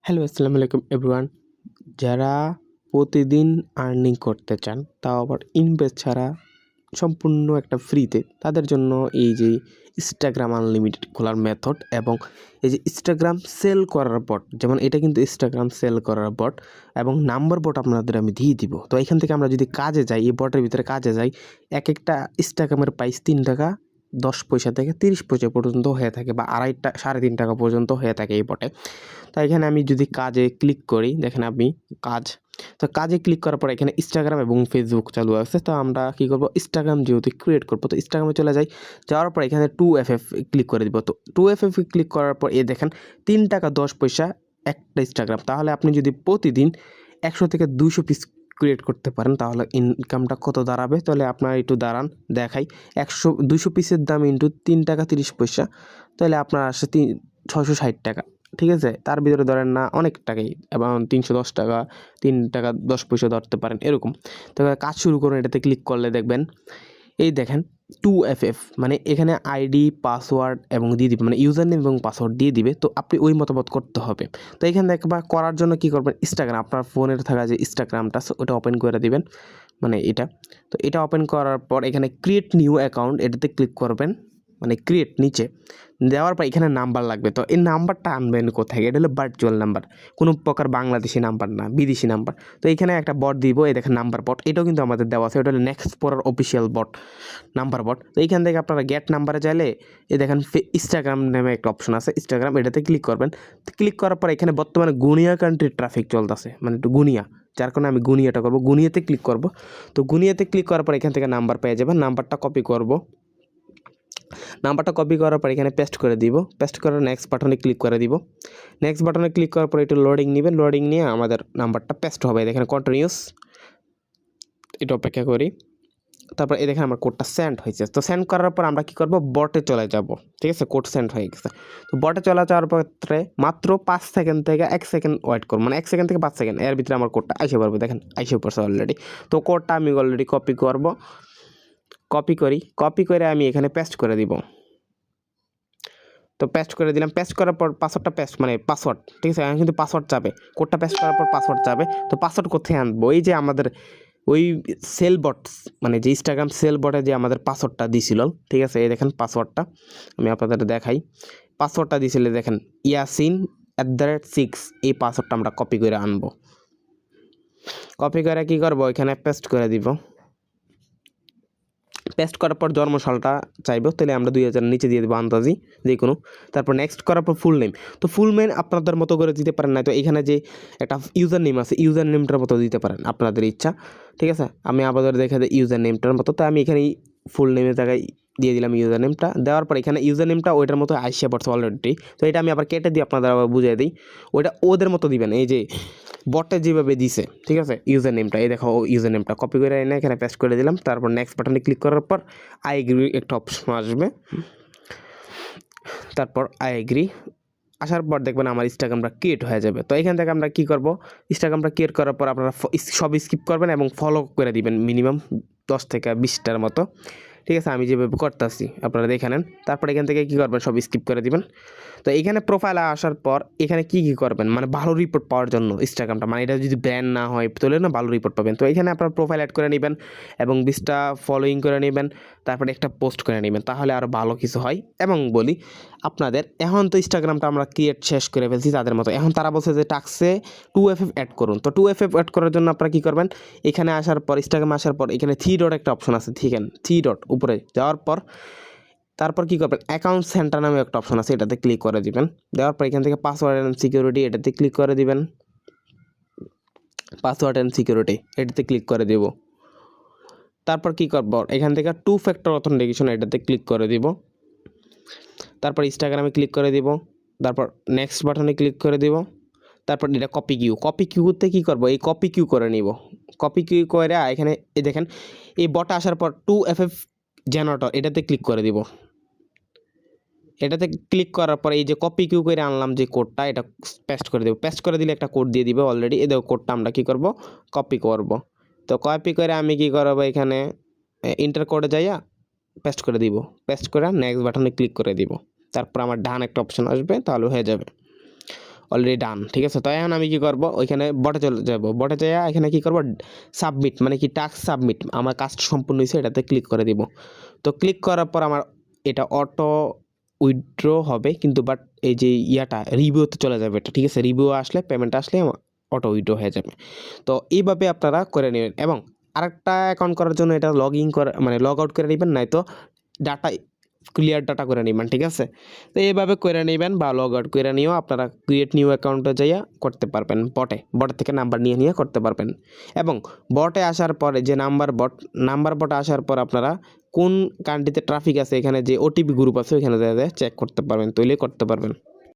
Hello, আসসালামু আলাইকুম everyone. যারা প্রতিদিন আর্নিং করতে চান, তাও আবার ইনভেস্ট ছাড়া সম্পূর্ণ একটা ফ্রিতে, তাদের জন্য এই যে ইনস্টাগ্রাম আনলিমিটেড খোলার মেথড এবং এই যে ইনস্টাগ্রাম সেল করার বট, যেমন এটা কিন্তু ইনস্টাগ্রাম সেল করার বট এবং নাম্বার বট আপনাদের আমি দিয়ে দিব। তো এখান থেকে আমরা যদি কাজে যাই, এই বটের ভিতরে কাজে যাই, এক একটা ইনস্টাগ্রামের প্রাইস 3 টাকা 10 পয়সা থেকে 30 পয়সা পর্যন্ত হয়ে থাকে, বা 2.5 3.5 টাকা পর্যন্ত হয়ে থাকে এই বটে। তো এখানে আমি যদি কাজে ক্লিক করি, দেখেন আপনি কাজ, তো কাজে ক্লিক করার পর এখানে ইনস্টাগ্রাম এবং ফেসবুক চালু আছে। তো আমরা কি করব, ইনস্টাগ্রাম যেহেতু ক্রিয়েট করবো, তো ইনস্টাগ্রামে চলে যাই। যাওয়ার পর এখানে 2FF ক্লিক করে দিব। তো 2FF ক্লিক করার পর দেখেন 3 টাকা 10 পয়সা একটা ইনস্টাগ্রাম। তাহলে আপনি যদি প্রতিদিন 100 থেকে 200 পিস ক্রিয়েট করতে পারেন, তাহলে ইনকামটা কত দাঁড়াবে? তাহলে আপনার একটু দাঁড়ান দেখাই। 200 পিসের দাম ইন্টু 3 টাকা 30 পয়সা, তাহলে আপনার আসে 660 টাকা। ঠিক আছে, তার ভিতরে ধরেন না অনেক টাকাই, এবং 310 টাকা, 3 টাকা 10 পয়সা ধরতে পারেন এরকম। তবে কাজ শুরু করুন, এটাতে ক্লিক করলে দেখবেন এই দেখেন 2FF, মানে এখানে আইডি পাসওয়ার্ড এবং দিয়ে দিবে, মানে ইউজার নেম এবং পাসওয়ার্ড দিয়ে দিবে। তো আপনি ওই মতামত করতে হবে। তো এখানে দেখবা করার জন্য কি করবেন, ইনস্টাগ্রাম, আপনার ফোনের থাকা যে ইনস্টাগ্রামটা ওটা ওপেন করে দিবেন, মানে এটা। তো এটা ওপেন করার পর এখানে ক্রিয়েট নিউ অ্যাকাউন্ট, এটাতে ক্লিক করবেন, মানে ক্রিয়েট নিচে দেওয়ার পর এখানে নাম্বার লাগবে। তো এই নাম্বারটা আনবেন কোথায়? এটা হলো ভার্চুয়াল নাম্বার, কোনো প্রকার বাংলাদেশি নাম্বার না, বিদেশি নাম্বার। তো এখানে একটা বট দিব, এই দেখেন নাম্বার বট, এটাও কিন্তু আমাদের দেওয়া আছে, ওটা হলো নেক্সট পড়ার অফিসিয়াল বট, নাম্বার বট। তো এইখান থেকে আপনারা গেট নাম্বারে চাইলে এই দেখেন ইনস্টাগ্রাম নামে একটা অপশন আছে, ইনস্টাগ্রাম, এটাতে ক্লিক করবেন। ক্লিক করার পর এখানে বর্তমানে গুনিয়া কান্ট্রির ট্রাফিক চলতেছে, মানে একটু গুনিয়া, যার কারণে আমি গুনিয়াটা করবো, গুনিয়াতে ক্লিক করব। তো গুনিয়াতে ক্লিক করার পর এখান থেকে নাম্বার পেয়ে যাবেন, নাম্বারটা কপি করব। নাম্বারটা কপি করার পর এখানে পেস্ট করে দিব, পেস্ট করার নেক্সট বাটনে ক্লিক করে দিব। নেক্সট বাটনে ক্লিক করার পর একটু লোডিং নেবেন, লোডিং নিয়ে আমাদের নাম্বারটা পেস্ট হবে। দেখেন কন্টিনিউস, এটা অপেক্ষা করি। তারপর এই দেখেন আমার কোডটা সেন্ড হয়েছে। তো সেন্ড করার পর আমরা কী করব, বটে চলে যাব। ঠিক আছে, কোড সেন্ড হয়ে গেছে। তো বটে চলে যাওয়ার পরে মাত্র 5 সেকেন্ড থেকে 1 সেকেন্ড ওয়েট করব, মানে 1 সেকেন্ড থেকে 5 সেকেন্ড এর ভিতরে আমার কোডটা আসে পারবে। দেখেন আইসে পড়ছে অলরেডি। তো কোডটা আমি অলরেডি কপি করব, কপি করে আমি এখানে পেস্ট করে দিব। তো পেস্ট করে দিলাম, পেস্ট করার পর পাসওয়ার্ডটা পেস্ট, মানে পাসওয়ার্ড, ঠিক আছে, এখন কিন্তু পাসওয়ার্ড যাবে, কোডটা পেস্ট করার পর পাসওয়ার্ড যাবে। তো পাসওয়ার্ড কোথায় আনবো? এই যে আমাদের ওই সেল বট, মানে যে ইনস্টাগ্রাম সেল বটে যে আমাদের পাসওয়ার্ডটা দিছিল, ঠিক আছে, এই দেখেন পাসওয়ার্ডটা আমি আপনাদের দেখাই। পাসওয়ার্ডটা দিয়েছিল দেখেন yasin@6, এই পাসওয়ার্ডটা আমরা কপি করে আনবো। কপি করে কী করবো, এখানে পেস্ট করে দিব। পেস্ট করার পর জন্মসালটা চাইবো, তাহলে আমরা 2000 নিচে দিয়ে দেবো আন্দাজি যে কোনো। তারপর নেক্সট করার পর ফুল নেম, তো ফুল নেম আপনাদের মতো করে দিতে পারেন, না তো এখানে যে একটা ইউজার নেম আছে, ইউজার নেমটার মতো দিতে পারেন, আপনাদের ইচ্ছা। ঠিক আছে, আমি আপাতত দেখে দিই ইউজার নেমটার মতো। তো আমি এখানে ফুল নেমের জায়গায় দিয়ে দিলাম ইউজার নেমটা। দেওয়ার পর এখানে ইউজার নেমটা ওইটার মতো আইসা পড়ছে অলরেডি। তো এটা আমি আবার কেটে দিই, আপনাদের আবার বুঝিয়ে দিই, ওইটা ওদের মতো দিবেন, এই যে বটে যেভাবে দিছে। ঠিক আছে, ইউজার নেমটা এই দেখো, ইউজার নেমটা কপি করে এনে এখানে পেস্ট করে দিলাম। তারপর নেক্সট বাটনে ক্লিক করার পর আই এগ্রি একটা অপশন আসবে, তারপর আই এগ্রি আসার পর দেখবেন আমার ইনস্টাগ্রামটা ক্রিয়েট হয়ে যাবে। তো এখান থেকে আমরা কী করব, ইনস্টাগ্রামটা ক্রিয়েট করার পর আপনারা সব স্কিপ করবেন এবং ফলো করে দিবেন মিনিমাম 10 থেকে 20টার মতো। ঠিক আছে, আমি যেভাবে করতেছি আপনারা দেখে নেন। তারপর এখান থেকে কী করবেন, সব স্কিপ করে দিবেন। তো এখানে প্রোফাইলে আসার পর এখানে কী করবেন, মানে ভালো রিপোর্ট পাওয়ার জন্য ইনস্টাগ্রামটা, মানে এটা যদি ব্র্যান্ড না হয় তাহলে না ভালো রিপোর্ট পাবেন। তো এখানে আপনার প্রোফাইল অ্যাড করে নেবেন এবং 20টা ফলোয়িং করে নেবেন, তারপরে একটা পোস্ট করে নেবেন, তাহলে আরও ভালো কিছু হয়। এবং বলি আপনাদের, এখন তো ইনস্টাগ্রামটা আমরা ক্রিয়েট শেষ করে ফেলছি তাদের মতো, এখন তারা বলছে যে টাক্সে 2FF অ্যাড করুন। তো 2FF অ্যাড করার জন্য আপনারা কী করবেন, এখানে আসার পর ইনস্টাগ্রামে আসার পর এখানে 3 ডট একটা অপশন আছে, ঠিক আছে, 3 ডট উপরে যাওয়ার পর তারপর কী করবেন, অ্যাকাউন্ট সেন্টার নামে একটা অপশন আছে, এটাতে ক্লিক করে দিবেন। দেওয়ার পর এখান থেকে পাসওয়ার্ড অ্যান্ড সিকিউরিটি, এটাতে ক্লিক করে দিবেন। পাসওয়ার্ড অ্যান্ড সিকিউরিটি এটাতে ক্লিক করে দেব। তারপর কী করব, এখান থেকে 2 ফ্যাক্টর অথেন্টিকেশন, এটাতে ক্লিক করে দিব। তারপর ইনস্টাগ্রামে ক্লিক করে দিব। তারপর নেক্সট বাটনে ক্লিক করে দিব। তারপর এটা কপি কিউতে কী করব, এই কপি কিউ করে নিব। কপি কিউ করে এখানে এই দেখেন এই বটে আসার পর 2FF জেনারেটর, এটাতে ক্লিক করে দিব। এটাতে ক্লিক করার পর এই যে কপি কিউ করে আনলাম যে কোডটা, এটা পেস্ট করে দেবো। পেস্ট করে দিলে একটা কোড দিয়ে দিবে অলরেডি, এই দেখো কোডটা আমরা কী করব, কপি করব। তো কপি করে আমি কী করবো, এখানে ইন্টার কোডে যাইয়া পেস্ট করে দিব। পেস্ট করে নেক্সট বাটনে ক্লিক করে দিব। তারপর আমার ডান একটা অপশন আসবে, তাহলে হয়ে যাবে। অলরেডি ডান, ঠিক আছে। তো এখন আমি কি করব, ওইখানে বটে চলে যাব, বটে যাই এখানে কি করব, সাবমিট মানে কি টাস্ক সাবমিট, আমার কাজটা সম্পূর্ণ হয়েছে, এটাতে ক্লিক করে দিব। তো ক্লিক করার পর আমার এটা অটো উইথড্র হবে, কিন্তু বাট এই যে ইয়াটা রিভিউতে চলে যাবে এটা, ঠিক আছে। রিভিউ আসলে, পেমেন্ট আসলে অটো উইথড্র হয়ে যাবে। তো এইভাবে আপনারা করে নেবেন। এবং আরেকটা অ্যাকাউন্ট করার জন্য এটা লগ ইন করে মানে লগ আউট করে নেবেন, নয়তো ডাটা ক্লিয়ার ডাটা করে নেবেন, ঠিক আছে। তো এইভাবে করে নেবেন বা লগ আউট করে নিয়েও আপনারা ক্রিয়েট নিউ অ্যাকাউন্টে যাইয়া করতে পারবেন। বটে থেকে নাম্বার নিয়ে করতে পারবেন। এবং বটে আসার পরে যে নাম্বার বটে আসার পর আপনারা কোন কান্ট্রিতে ট্রাফিক আছে, এখানে যে ওটিপি গ্রুপ আছে ওইখানে চেক করতে পারবেন, তৈলে করতে পারবেন।